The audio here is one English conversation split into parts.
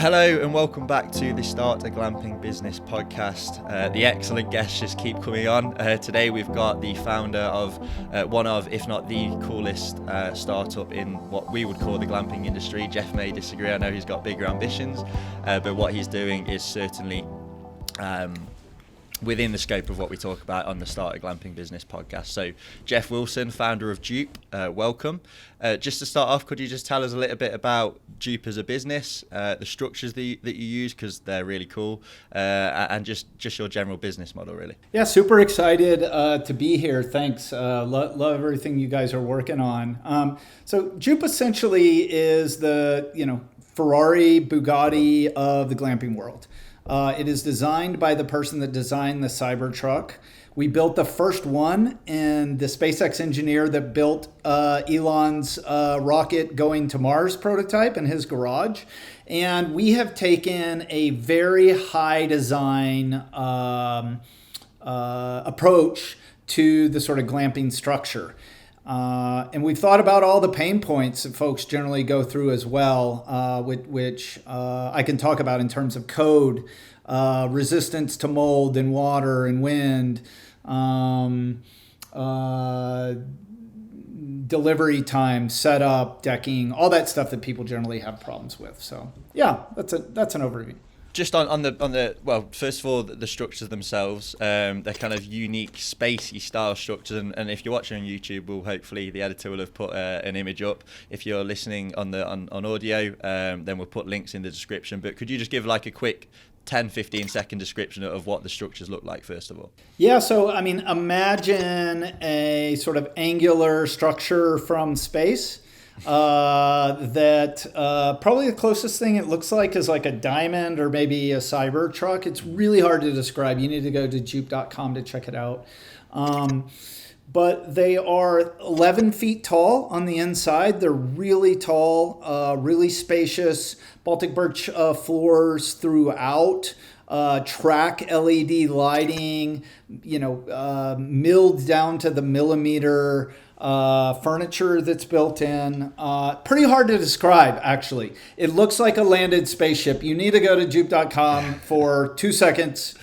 Hello and welcome back to the Start a Glamping Business podcast. The excellent guests just keep coming on. Today we've got the founder of one of, if not the coolest startup in what we would call the glamping industry. Jeff may disagree, I know he's got bigger ambitions, but what he's doing is certainly within the scope of what we talk about on the Start a Glamping Business podcast. So Jeff Wilson, founder of Jupe, welcome. Just to start off, could you just tell us a little bit about Jupe as a business, the structures that you use, because they're really cool, and just your general business model, really? Yeah, super excited to be here. Thanks. Love everything you guys are working on. So Jupe essentially is the Ferrari, Bugatti of the glamping world. It is designed by the person that designed the Cybertruck. We built the first one, and the SpaceX engineer that built Elon's rocket going to Mars prototype in his garage. And we have taken a very high design approach to the sort of glamping structure. And we've thought about all the pain points that folks generally go through as well, which I can talk about in terms of code, resistance to mold and water and wind, delivery time, setup, decking, all that stuff that people generally have problems with. So yeah, that's an overview. Just on the well, first of all, the structures themselves, they're kind of unique, spacey style structures. And if you're watching on YouTube, hopefully the editor will have put an image up. If you're listening on audio, then we'll put links in the description. But could you just give like a quick 10-15 second description of what the structures look like, first of all? Yeah, so I mean, imagine a sort of angular structure from space. That probably the closest thing it looks like is like a diamond or maybe a Cybertruck. It's really hard to describe. You need to go to jupe.com to check it out. But they are 11 feet tall on the inside. They're really tall, really spacious, Baltic birch floors throughout. Track LED lighting, milled down to the millimeter, furniture that's built in. Pretty hard to describe, actually. It looks like a landed spaceship. You need to go to jupe.com for 2 seconds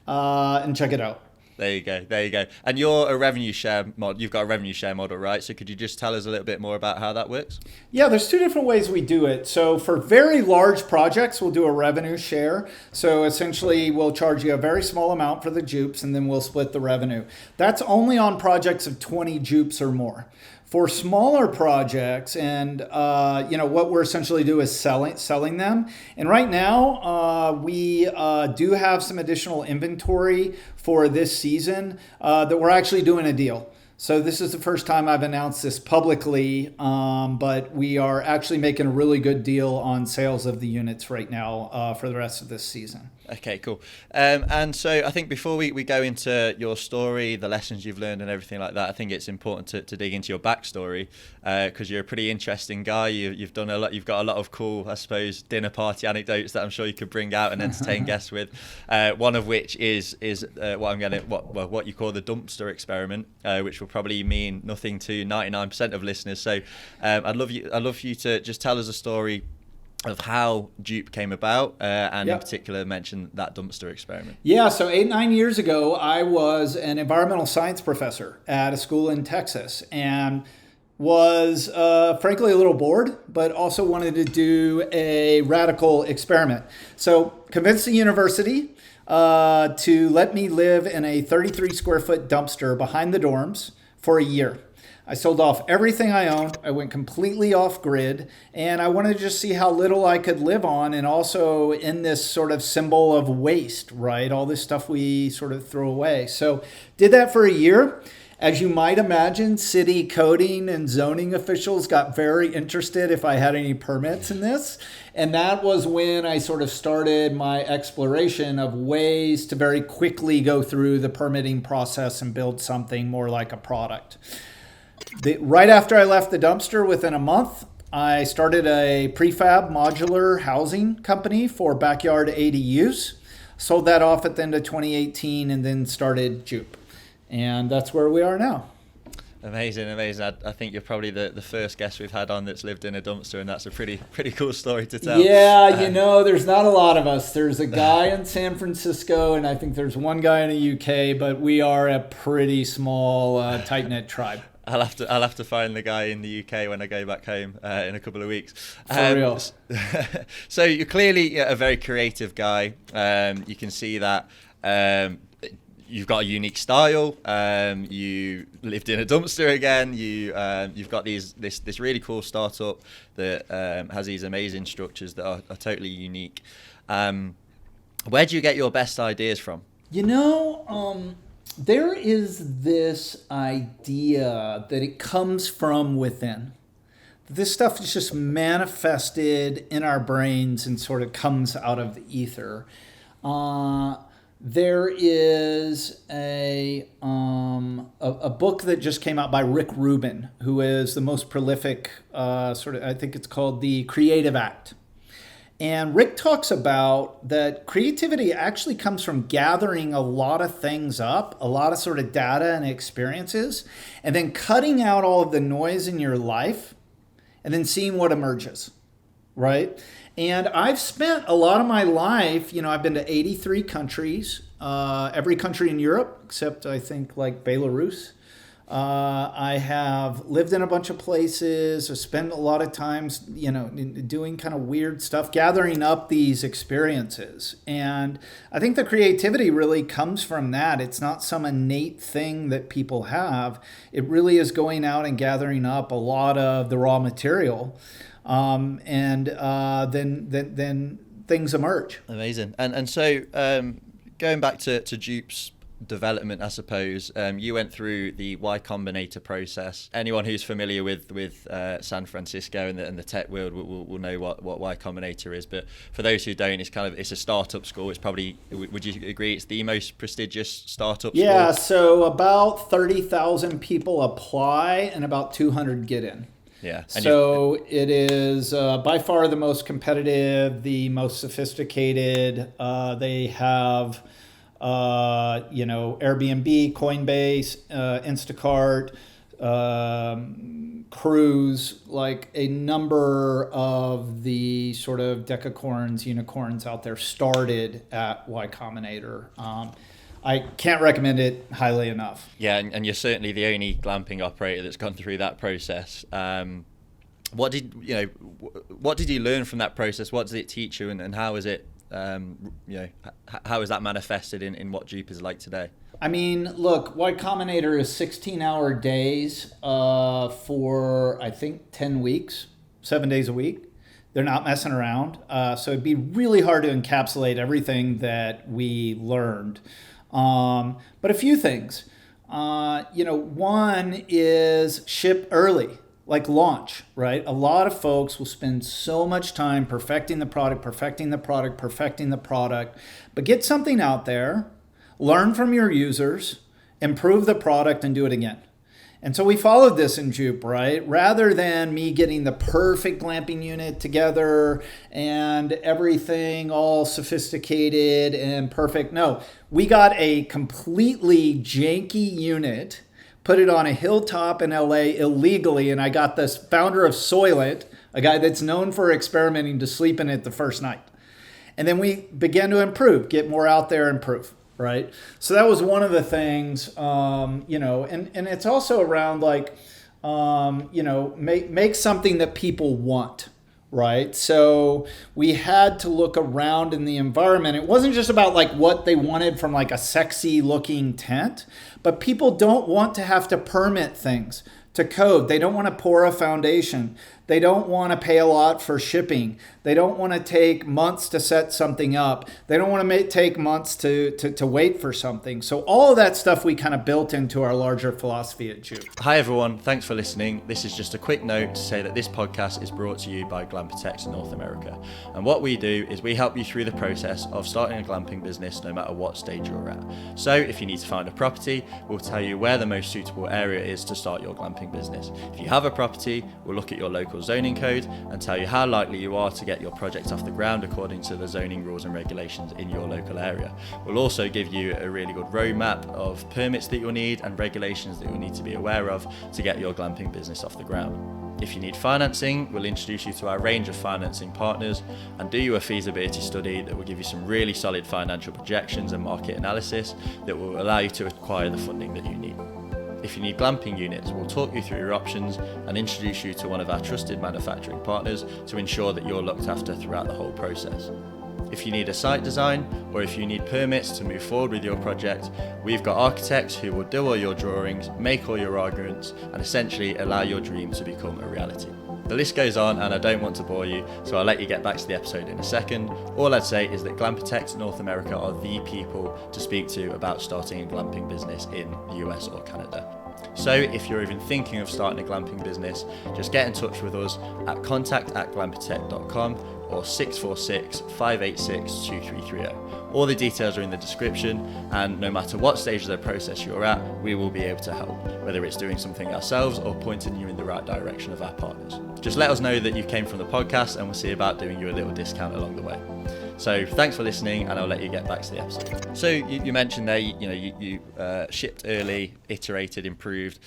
and check it out. There you go. And you're a revenue share model. You've got a revenue share model, right? So could you just tell us a little bit more about how that works? Yeah, there's two different ways we do it. So for very large projects, we'll do a revenue share. So essentially, we'll charge you a very small amount for the Jupes, and then we'll split the revenue. That's only on projects of 20 Jupes or more. For smaller projects, and what we're essentially do is selling them. And right now, we do have some additional inventory for this season that we're actually doing a deal. So this is the first time I've announced this publicly, but we are actually making a really good deal on sales of the units right now for the rest of this season. Okay, cool. And so I think before we go into your story, the lessons you've learned and everything like that, I think it's important to dig into your backstory because you're a pretty interesting guy. You've done a lot. You've got a lot of cool, I suppose, dinner party anecdotes that I'm sure you could bring out and entertain guests with. One of which is what you call the dumpster experiment, which will probably mean nothing to 99% of listeners. So I'd love for you to just tell us a story of how Jupe came about, and in particular mention that dumpster experiment. Yeah, so 8-9 years ago, I was an environmental science professor at a school in Texas and was frankly a little bored, but also wanted to do a radical experiment. So convinced the university to let me live in a 33 square foot dumpster behind the dorms for a year. I sold off everything I owned. I went completely off grid, and I wanted to just see how little I could live on, and also in this sort of symbol of waste, right? All this stuff we sort of throw away. So did that for a year. As you might imagine, city coding and zoning officials got very interested if I had any permits in this. And that was when I sort of started my exploration of ways to very quickly go through the permitting process and build something more like a product. Right after I left the dumpster, within a month, I started a prefab modular housing company for backyard ADUs. Sold that off at the end of 2018 and then started Jupe. And that's where we are now. Amazing. I think you're probably the first guest we've had on that's lived in a dumpster, and that's a pretty cool story to tell. Yeah, there's not a lot of us. There's a guy in San Francisco, and I think there's one guy in the UK, but we are a pretty small, tight-knit tribe. I'll have to find the guy in the UK when I go back home in a couple of weeks. For real. So you're clearly a very creative guy. You can see that. You've got a unique style. You lived in a dumpster again. You've got this really cool startup that has these amazing structures that are totally unique. Where do you get your best ideas from? There is this idea that it comes from within. This stuff is just manifested in our brains and sort of comes out of the ether. There is a book that just came out by Rick Rubin, who is the most prolific I think it's called The Creative Act. And Rick talks about that creativity actually comes from gathering a lot of things up, a lot of sort of data and experiences, and then cutting out all of the noise in your life and then seeing what emerges, right? And I've spent a lot of my life, I've been to 83 countries, every country in Europe, except I think like Belarus. I have lived in a bunch of places. I spent a lot of times, doing kind of weird stuff, gathering up these experiences. And I think the creativity really comes from that. It's not some innate thing that people have. It really is going out and gathering up a lot of the raw material. Then things emerge. Amazing. And so going back to Jupe's development, I suppose, you went through the Y Combinator process. Anyone who's familiar with San Francisco and the tech world will know what Y Combinator is. But for those who don't, it's a startup school. It's probably, would you agree, it's the most prestigious startup school? Yeah, so about 30,000 people apply and about 200 get in. Yeah. So it is by far the most competitive, the most sophisticated. They have, Airbnb, Coinbase, Instacart, Cruise, like a number of the sort of decacorns, unicorns out there started at Y Combinator. I can't recommend it highly enough. Yeah, and you're certainly the only glamping operator that's gone through that process. What did you learn from that process? What did it teach you, and how is it? How is that manifested in what Jupe is like today? I mean, look, Y Combinator is 16-hour days for I think 10 weeks, 7 days a week. They're not messing around, so it'd be really hard to encapsulate everything that we learned. But a few things. One is ship early, like launch, right? A lot of folks will spend so much time perfecting the product, but get something out there, learn from your users, improve the product, and do it again. And so we followed this in Jupe, right? Rather than me getting the perfect glamping unit together and everything all sophisticated and perfect. No, we got a completely janky unit, put it on a hilltop in LA illegally, and I got this founder of Soylent, a guy that's known for experimenting, to sleep in it the first night. And then we began to improve, get more out there, improve. Right. So that was one of the things, and it's also around make something that people want. Right. So we had to look around in the environment. It wasn't just about what they wanted from a sexy looking tent, but people don't want to have to permit things, to code. They don't want to pour a foundation. They don't want to pay a lot for shipping. They don't want to take months to set something up. They don't want to take months to wait for something. So all of that stuff we kind of built into our larger philosophy at Jupe. Hi everyone, thanks for listening. This is just a quick note to say that this podcast is brought to you by Glampetex in North America. And what we do is we help you through the process of starting a glamping business no matter what stage you're at. So if you need to find a property, we'll tell you where the most suitable area is to start your glamping glamping business. If you have a property, we'll look at your local zoning code and tell you how likely you are to get your project off the ground according to the zoning rules and regulations in your local area. We'll also give you a really good roadmap of permits that you'll need and regulations that you'll need to be aware of to get your glamping business off the ground. If you need financing, we'll introduce you to our range of financing partners and do you a feasibility study that will give you some really solid financial projections and market analysis that will allow you to acquire the funding that you need. If you need glamping units, we'll talk you through your options and introduce you to one of our trusted manufacturing partners to ensure that you're looked after throughout the whole process. If you need a site design or if you need permits to move forward with your project, we've got architects who will do all your drawings, make all your arguments, and essentially allow your dream to become a reality. The list goes on and I don't want to bore you, so I'll let you get back to the episode in a second. All I'd say is that Glamprotect North America are the people to speak to about starting a glamping business in the US or Canada. So if you're even thinking of starting a glamping business, just get in touch with us at contact@glamprotect.com or 646-586-2330. All the details are in the description, and no matter what stage of the process you're at, we will be able to help, whether it's doing something ourselves or pointing you in the right direction of our partners. Just let us know that you came from the podcast and we'll see about doing you a little discount along the way. So thanks for listening, and I'll let you get back to the episode. So you mentioned there, you shipped early, iterated, improved.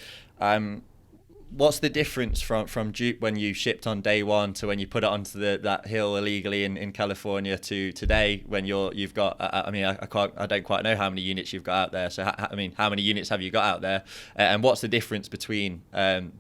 What's the difference from Jupe when you shipped on day one to when you put it onto that hill illegally in California to today when you've got? I don't quite know how many units you've got out there. So how many units have you got out there, and what's the difference between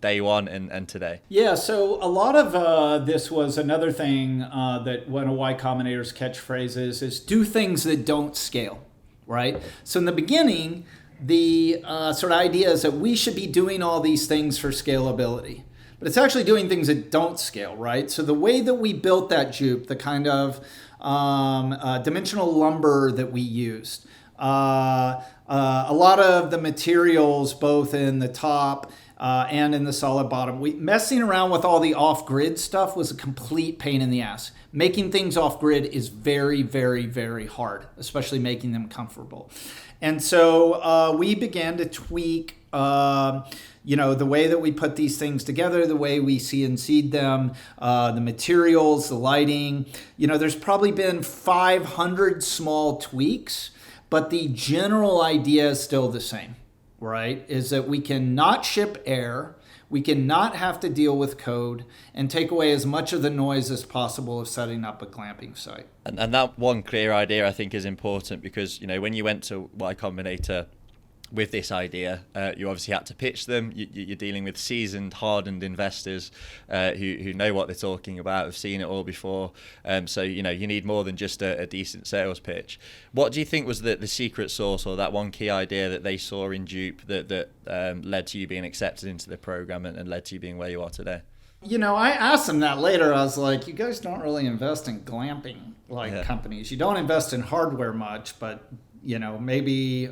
day one and today? Yeah, so a lot of this was another thing that one of Y Combinator's catchphrases is do things that don't scale, right? So in the beginning, the sort of idea is that we should be doing all these things for scalability, but it's actually doing things that don't scale, right? So the way that we built that Jupe, the kind of dimensional lumber that we used, a lot of the materials, both in the top and in the solid bottom, messing around with all the off-grid stuff was a complete pain in the ass. Making things off-grid is very, very, very hard, especially making them comfortable. And so we began to tweak, the way that we put these things together, the way we CNC'd them, the materials, the lighting. There's probably been 500 small tweaks, but the general idea is still the same, right? Is that we can not ship air, we can not have to deal with code, and take away as much of the noise as possible of setting up a glamping site. And that one clear idea I think is important because, when you went to Y Combinator with this idea, you obviously had to pitch them. You're dealing with seasoned, hardened investors who know what they're talking about, have seen it all before. So, you need more than just a decent sales pitch. What do you think was the secret sauce or that one key idea that they saw in Jupe that led to you being accepted into the program and led to you being where you are today? I asked them that later. I was like, you guys don't really invest in glamping companies. You don't invest in hardware much, but maybe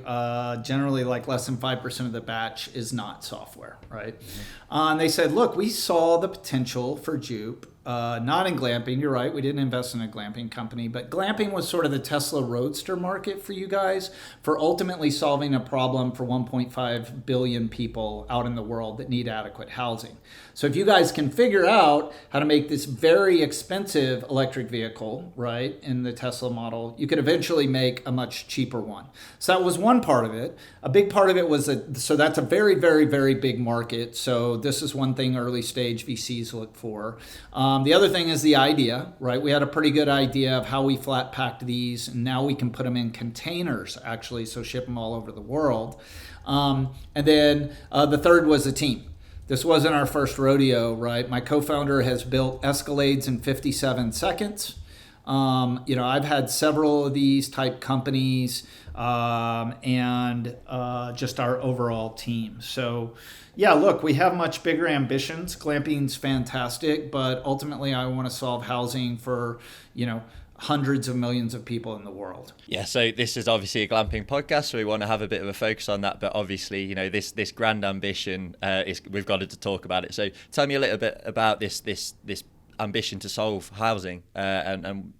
generally like less than 5% of the batch is not software, right? Mm-hmm. And they said, look, we saw the potential for Jupe, not in glamping. You're right, we didn't invest in a glamping company, but glamping was sort of the Tesla Roadster market for you guys for ultimately solving a problem for 1.5 billion people out in the world that need adequate housing. So if you guys can figure out how to make this very expensive electric vehicle, right, in the Tesla model, you could eventually make a much cheaper one. So that was one part of it. A big part of it was so that's a very, very, very big market. So this is one thing early stage VCs look for. The other thing is the idea, right? We had a pretty good idea of how we flat packed these, and now we can put them in containers, actually, so ship them all over the world. And then the third was the team. This wasn't our first rodeo, right? My co-founder has built Escalades in 57 seconds. I've had several of these type companies and just our overall team. So yeah, look, we have much bigger ambitions. Glamping's fantastic, but ultimately I want to solve housing for, hundreds of millions of people in the world. Yeah, so this is obviously a glamping podcast, so we want to have a bit of a focus on that. But obviously, this grand ambition is we've got to talk about it. So tell me a little bit about this ambition to solve housing, and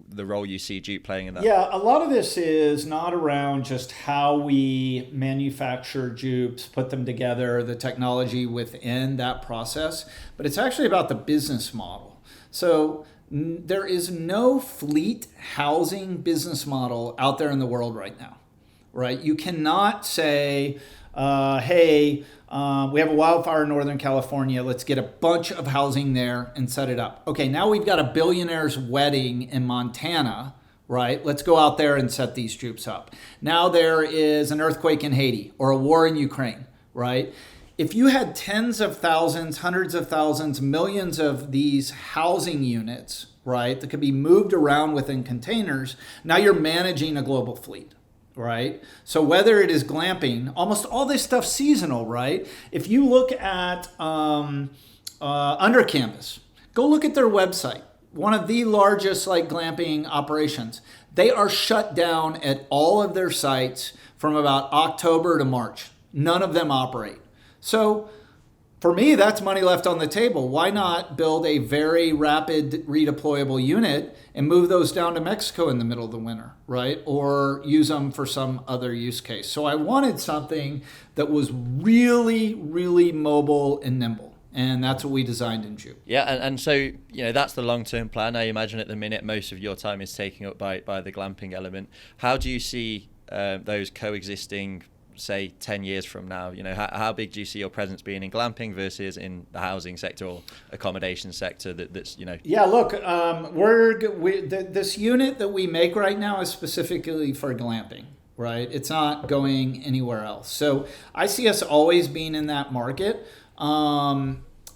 the role you see Jupe playing in that. Yeah, a lot of this is not around just how we manufacture Jupes, put them together, the technology within that process, but it's actually about the business model. So there is no fleet housing business model out there in the world right now, right? You cannot say, hey, we have a wildfire in Northern California. Let's get a bunch of housing there and set it up. Okay, now we've got a billionaire's wedding in Montana, right? Let's go out there and set these Jupes up. Now there is an earthquake in Haiti or a war in Ukraine, right? If you had tens of thousands, hundreds of thousands, millions of these housing units, right, that could be moved around within containers, now you're managing a global fleet, right? So whether it is glamping, almost all this stuff's seasonal, right? If you look at Under Canvas, go look at their website. One of the largest glamping operations. They are shut down at all of their sites from about October to March. None of them operate. So for me, that's money left on the table. Why not build a very rapid redeployable unit and move those down to Mexico in the middle of the winter, right? Or use them for some other use case. So I wanted something that was really, really mobile and nimble. And that's what we designed in Jupe. Yeah, and so, that's the long-term plan. I imagine at the minute, most of your time is taken up by the glamping element. How do you see those coexisting, say 10 years from now? How big do you see your presence being in glamping versus in the housing sector or accommodation sector that's Yeah, look, this unit that we make right now is specifically for glamping, right? It's not going anywhere else. So I see us always being in that market.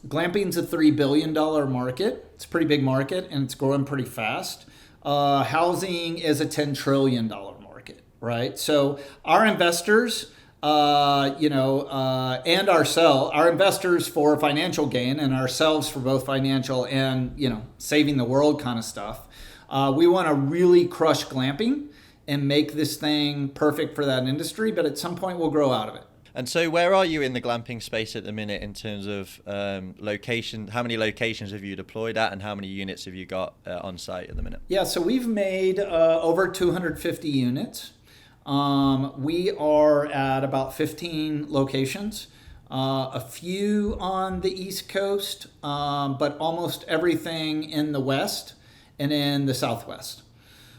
Glamping's a $3 billion market. It's a pretty big market and it's growing pretty fast. Housing is a $10 trillion market, right? So our investors, and our investors for financial gain and ourselves for both financial and, saving the world kind of stuff. We want to really crush glamping and make this thing perfect for that industry, but at some point we'll grow out of it. And so where are you in the glamping space at the minute in terms of location? How many locations have you deployed at and how many units have you got on site at the minute? Yeah, so we've made over 250 units. We are at about 15 locations, a few on the East Coast, but almost everything in the West and in the Southwest.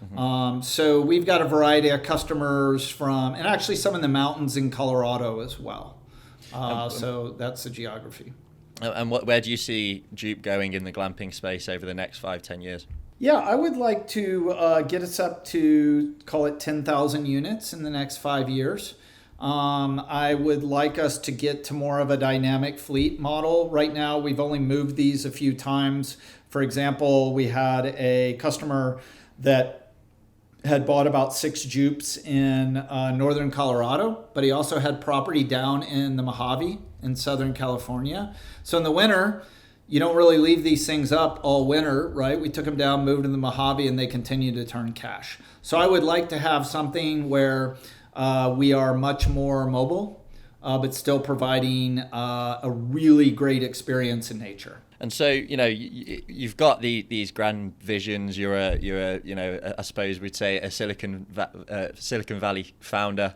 Mm-hmm. So we've got a variety of customers and actually some in the mountains in Colorado as well. So that's the geography. And where do you see Jupe going in the glamping space over the next 5-10 years? Yeah, I would like to get us up to, call it 10,000 units in the next 5 years. I would like us to get to more of a dynamic fleet model. Right now, we've only moved these a few times. For example, we had a customer that had bought about 6 Jupes in northern Colorado, but he also had property down in the Mojave in Southern California. So in the winter, you don't really leave these things up all winter, right? We took them down, moved them to the Mojave, and they continue to turn cash. So I would like to have something where we are much more mobile, but still providing a really great experience in nature. And so, you've got these grand visions. You're a I suppose we'd say a Silicon Valley founder.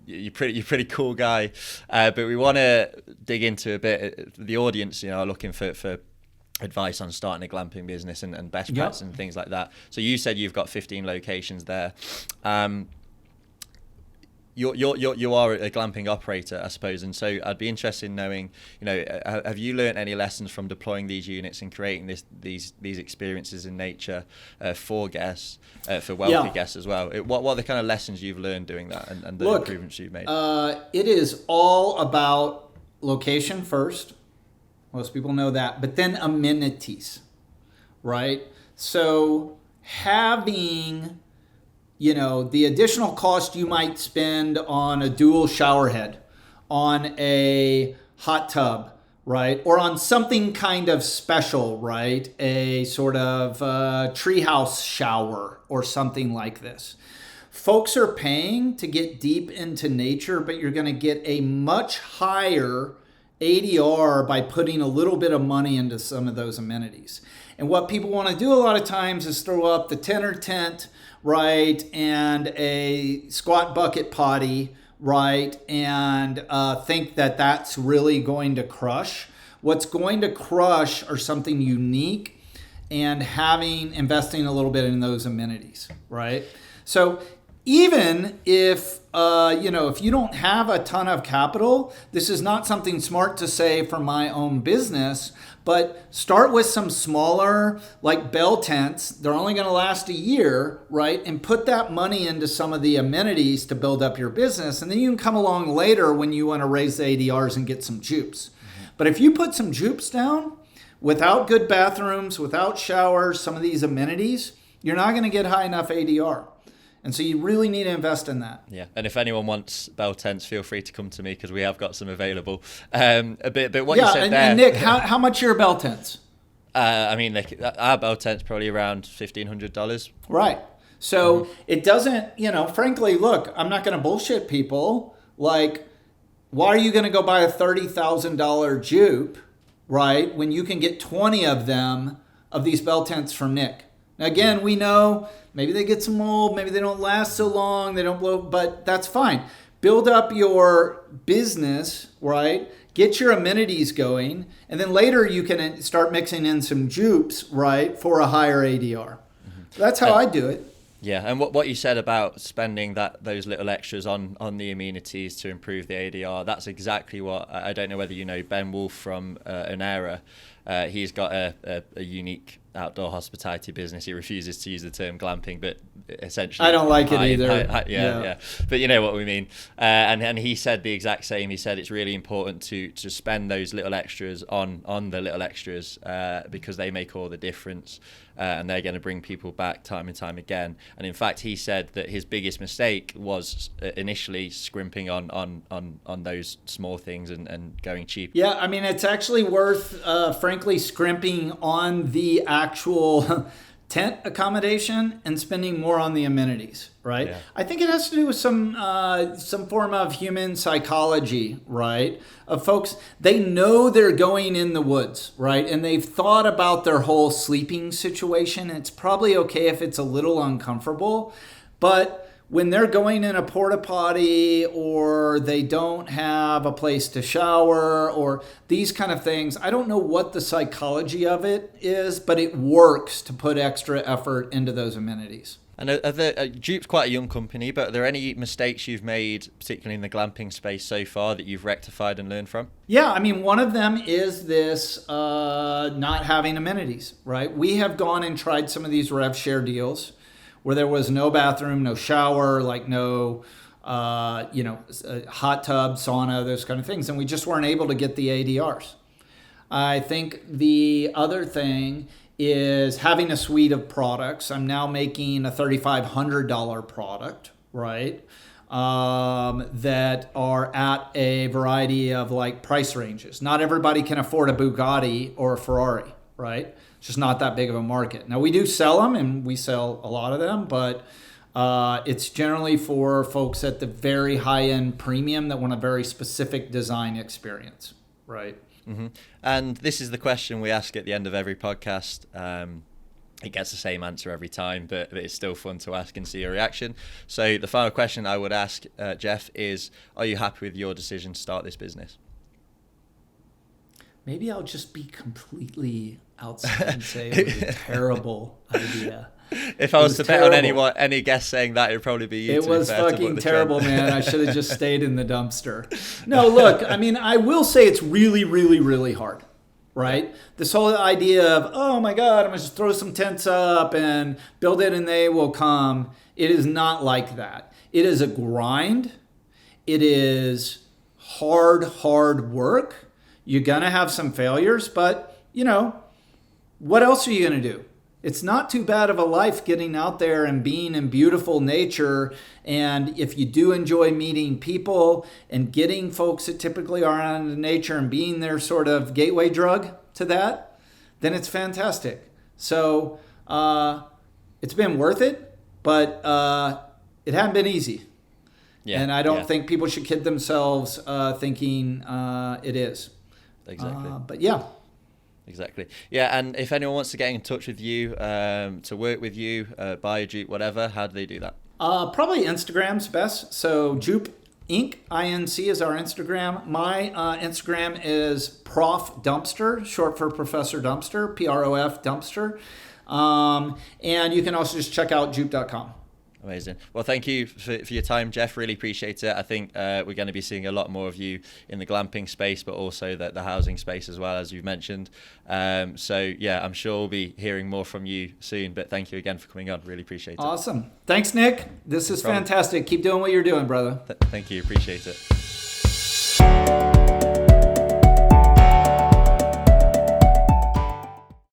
You're pretty cool guy. But we want to dig into a bit. The audience, are looking for advice on starting a glamping business and best practices and things like that. So you said you've got 15 locations there. You are a glamping operator, I suppose, and so I'd be interested in knowing, have you learned any lessons from deploying these units and creating these experiences in nature for guests, for wealthy guests as well? What are the kind of lessons you've learned doing that and the improvements you've made? It is all about location first. Most people know that, but then amenities, right? So having the additional cost you might spend on a dual shower head, on a hot tub, right? Or on something kind of special, right? A sort of treehouse shower or something like this. Folks are paying to get deep into nature, but you're going to get a much higher ADR by putting a little bit of money into some of those amenities. And what people want to do a lot of times is throw up the tenor tent, right, and a squat bucket potty, right, and think that that's really going to crush. What's going to crush are something unique and investing a little bit in those amenities, right? So even if if you don't have a ton of capital, this is not something smart to say for my own business, but start with some smaller like bell tents. They're only going to last a year, right? And put that money into some of the amenities to build up your business. And then you can come along later when you want to raise the ADRs and get some jupes. But if you put some jupes down without good bathrooms, without showers, some of these amenities, you're not going to get high enough ADR. And so you really need to invest in that. Yeah, and if anyone wants bell tents, feel free to come to me because we have got some available. But what you said there... And Nick, how much are your bell tents? Our bell tent's probably around $1,500. Right. So it doesn't, frankly, look, I'm not going to bullshit people. Like, why are you going to go buy a $30,000 Jupe, right, when you can get 20 of them, of these bell tents from Nick? Now, again, we know maybe they get some mold, maybe they don't last so long, they don't blow, but that's fine. Build up your business, right? Get your amenities going, and then later you can start mixing in some jupes, right, for a higher ADR. So that's how I do it. Yeah, and what you said about spending those little extras on the amenities to improve the ADR, that's exactly what, I don't know whether you know Ben Wolf from Onera. He's got a unique outdoor hospitality business. He refuses to use the term glamping, but essentially... I don't like it either. Yeah. But you know what we mean. And he said the exact same. He said it's really important to spend those little extras on the little extras because they make all the difference. And they're going to bring people back time and time again. And in fact, he said that his biggest mistake was initially scrimping on those small things and going cheap. Yeah, I mean, it's actually worth, frankly, scrimping on the actual tent accommodation and spending more on the amenities, right? Yeah. I think it has to do with some form of human psychology, right? Of folks, they know they're going in the woods, right? And they've thought about their whole sleeping situation. It's probably okay if it's a little uncomfortable, but when they're going in a porta potty or they don't have a place to shower or these kind of things, I don't know what the psychology of it is, but it works to put extra effort into those amenities. And Jupe's quite a young company, but are there any mistakes you've made, particularly in the glamping space so far, that you've rectified and learned from? Yeah, I mean, one of them is this not having amenities, right? We have gone and tried some of these rev share deals where there was no bathroom, no shower, like no, hot tub, sauna, those kind of things. And we just weren't able to get the ADRs. I think the other thing is having a suite of products. I'm now making a $3,500 product, right? That are at a variety of like price ranges. Not everybody can afford a Bugatti or a Ferrari, right? It's just not that big of a market. Now, we do sell them, and we sell a lot of them, but it's generally for folks at the very high-end premium that want a very specific design experience, right? Mm-hmm. And this is the question we ask at the end of every podcast. It gets the same answer every time, but it's still fun to ask and see your reaction. So the final question I would ask, Jeff, is, are you happy with your decision to start this business? Maybe I'll just be completely outside and say it was a terrible idea. If I was to bet on any guest saying that, it would probably be you. It was fucking terrible, man. I should have just stayed in the dumpster. No, look, I mean, I will say it's really, really, really hard, right? This whole idea of, oh my God, I'm going to just throw some tents up and build it and they will come. It is not like that. It is a grind. It is hard work. You're going to have some failures, but, what else are you going to do? It's not too bad of a life getting out there and being in beautiful nature. And if you do enjoy meeting people and getting folks that typically are out in nature and being their sort of gateway drug to that, then it's fantastic. So it's been worth it, but it hasn't been easy. Yeah, and I don't think people should kid themselves thinking it is. exactly. But yeah. Exactly. Yeah, and if anyone wants to get in touch with you, to work with you, buy a Jupe, whatever, how do they do that? Probably Instagram's best. So Jupe Inc. INC is our Instagram. My Instagram is Prof Dumpster, short for Professor Dumpster, PROF Dumpster. And you can also just check out jupe.com. Amazing. Well, thank you for your time, Jeff. Really appreciate it. I think we're going to be seeing a lot more of you in the glamping space, but also the housing space as well, as you've mentioned. So, yeah, I'm sure we'll be hearing more from you soon. But thank you again for coming on. Really appreciate it. Awesome. Thanks, Nick. This is fantastic. Keep doing what you're doing, brother. Thank you. Appreciate it.